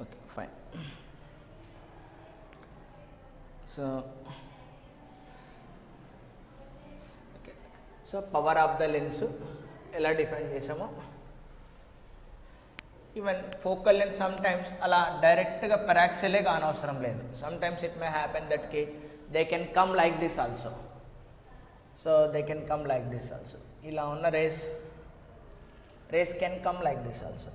Okay, fine. So okay, so power of the lens ఎలా define చేసామో, even focal length sometimes అలా డైరెక్ట్గా పెరాక్సిలే కానవసరం లేదు. Sometimes it may happen that కి they can come like this also. So they can come like this also. ఇలా ఉన్న rays can come like this also.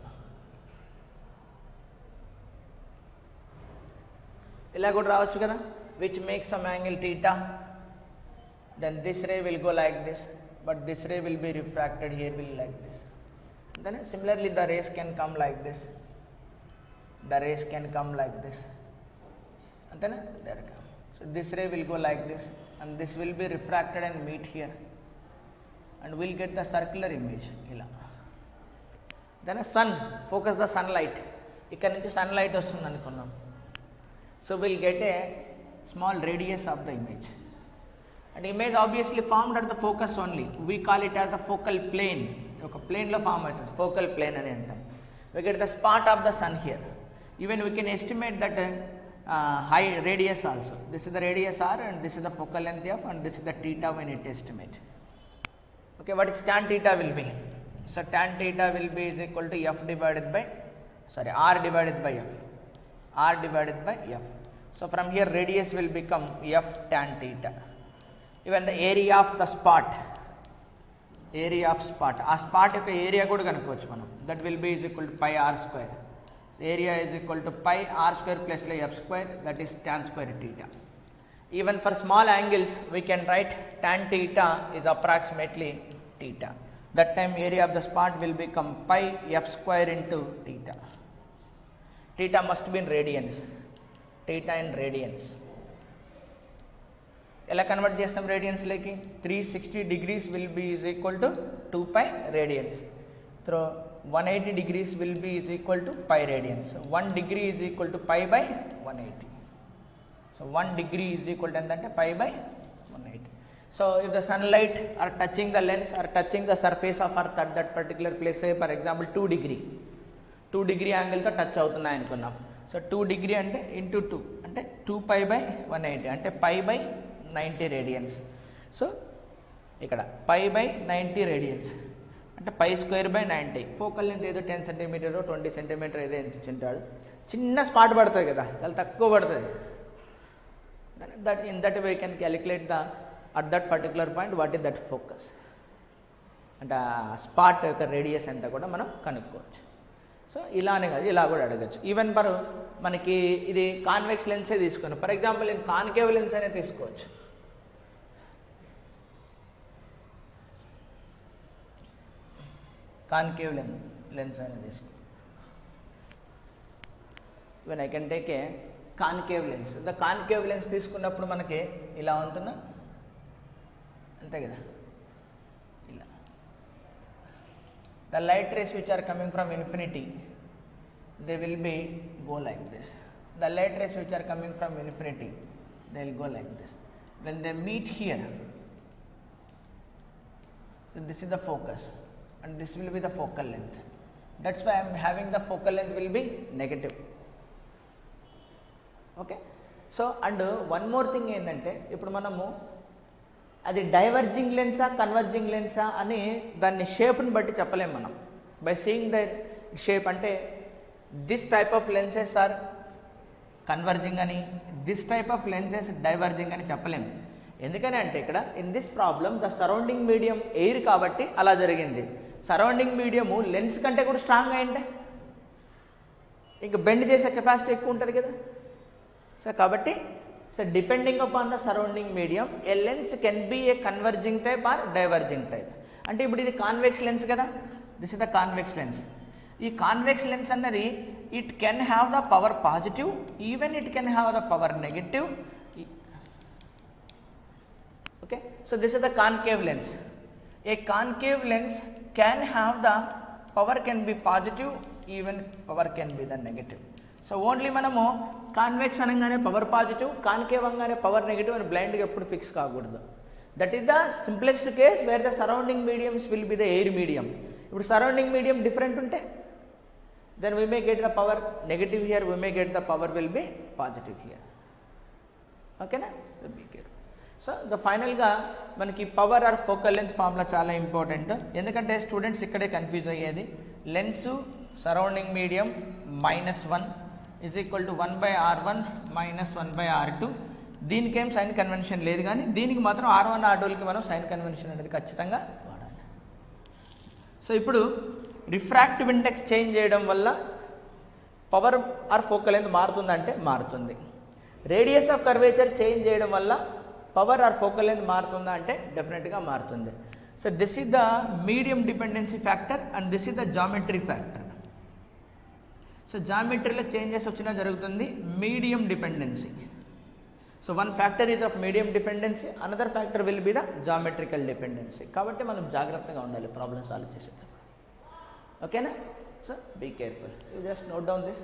ఇలా కూడా రావచ్చు కదా, which makes some angle theta. Then this ray will go like this, but this ray will be refracted here, will like this. Then similarly the rays can come like this, the rays can come like this, and then there come. So this ray will go like this, and this will be refracted and meet here, and we'll get the circular image ila. Then a sun, focus the sunlight, ikkada nunchi sunlight vastundi anukunnam. So we'll get a small radius of the image, and image obviously formed at the focus only. We call it as a focal plane. Oka plane lo form aitundi, focal plane ani antam. We get the spot of the sun here. Even we can estimate that high radius also. This is the radius r, and this is the focal length f, and this is the theta we need to estimate. Okay, what is tan theta will be? So tan theta will be is equal to f divided by r divided by f. R divided by f. So from here radius will become f tan theta. Even the area of the spot, ఆ spot యొక్క area కూడా కనుక్కోవచ్చు మనం. That will be is equal to pi R square. Area is equal to pi R square ప్లస్లో F square, that is tan square theta. Even for small angles we can write tan theta is approximately theta. That time area of the spot will become pi f square into theta. Theta must be in radians. Theta in radians. ఎలా convert చేస్తాం radians లేకి? 360 degrees will be is equal to 2 pi radians. So 180 degrees will be is equal to pi radians. 1 degree is equal to pi by 180. So 1 degree is equal to entante pi by 180. So if the sunlight are touching the lens or touching the surface of earth at that particular place, say for example 2 degree angle తో touch అవుతున్నాయి అనుకున్నాం. So 2 degree అంటే into 2 అంటే 2 pi by 180 అంటే pi by 90 radians. So ఇక్కడ pi by 90 radians అంటే pi square by 90. Focal length ఏదో 10 centimetre 20 centimetre ఏదో ఎంచుంటాడు. చిన్న స్పాట్ పడుతుంది కదా, చాలా తక్కువ పడుతుంది. That in that way can calculate the at that particular point what is that focus అంటే ఆ స్పాట్ యొక్క రేడియస్ అంతా కూడా మనం కనుక్కోవచ్చు. సో ఇలానే కాదు, ఇలా కూడా అడగచ్చు. ఈవెన్ ఫర్ మనకి ఇది కాన్వెక్స్ లెన్సే తీసుకున్నాం. ఫర్ ఎగ్జాంపుల్ నేను కాన్కేవ్ లెన్స్ అనే తీసుకోవచ్చు. కాన్కేవ్ లెన్స్ అనేది తీసుకో. Even I can take a concave lens. The concave lens తీసుకున్నప్పుడు మనకి ఇలా ఉంటుందా, అంతే కదా, ఇలా. The light rays which are coming from infinity, they will be go like this. The light rays which are coming from infinity, they will go like this. When they meet here, so this is the focus and this will be the focal length. That's why I am having the focal length will be negative. Okay, so and one more thing ఏంటంటే ఇప్పుడు మనము అది diverging లెన్సా converging లెన్సా అని దాన్ని షేప్ని బట్టి చెప్పలేము మనం. By seeing the shape అంటే this type of lenses are converging అని, this type of lenses diverging అని చెప్పలేము. ఎందుకని అంటే ఇక్కడ in this problem the surrounding medium air కాబట్టి అలా జరిగింది. సరౌండింగ్ మీడియము లెన్స్ కంటే కూడా స్ట్రాంగ్ అయింటే ఇంకా బెండ్ చేసే కెపాసిటీ ఎక్కువ ఉంటుంది కదా. సో కాబట్టి so depending upon the surrounding medium a lens can be a converging type or diverging type. అంటే ఇప్పుడు ఇది కాన్వెక్స్ లెన్స్ కదా, this is the convex lens. ఈ కాన్వెక్స్ లెన్స్ అన్నది it can have the power positive, even it can have the power negative. Okay, so this is the concave lens. A concave lens can have the power can be positive, even power can be the negative. So only మనము convex అనగానే power positive, concave అనగానే power negative అని బ్లైండ్గా ఎప్పుడు fix కాకూడదు. That is the simplest case where the surrounding mediums will be the air medium. ఇప్పుడు surrounding medium different ఉంటే then we may get the power negative here, we may get the power will be positive here. Okay na? So be careful. So the ఫైనల్గా మనకి power or focal length formula చాలా important, ఎందుకంటే students ఇక్కడే confuse అయ్యేది. Lens surrounding medium -1 is equal to 1/r1 -1/r2. దీనికేం sign convention లేదు, కానీ దీనికి మాత్రం R1 R2లకి మనం సైన్ కన్వెన్షన్ అనేది ఖచ్చితంగా వాడాలి. సో ఇప్పుడు రిఫ్రాక్టివ్ ఇండెక్స్ చేంజ్ చేయడం వల్ల పవర్ ఆర్ ఫోకల్ లెంత్ మారుతుందంటే మారుతుంది. రేడియస్ ఆఫ్ కర్వేచర్ చేంజ్ చేయడం వల్ల పవర్ ఆర్ ఫోకల్ లెంత్ మారుతుందా అంటే డెఫినెట్గా మారుతుంది. So this is the medium dependency factor and this is the geometry factor. So జామెట్రీలో చేంజెస్ వచ్చినా జరుగుతుంది medium dependency. So one factor is of medium dependency, another factor will be the geometrical dependency. కాబట్టి మనం జాగ్రత్తగా ఉండాలి problem solve చేసేటప్పుడు. ఓకేనా? So be careful, you just note down this.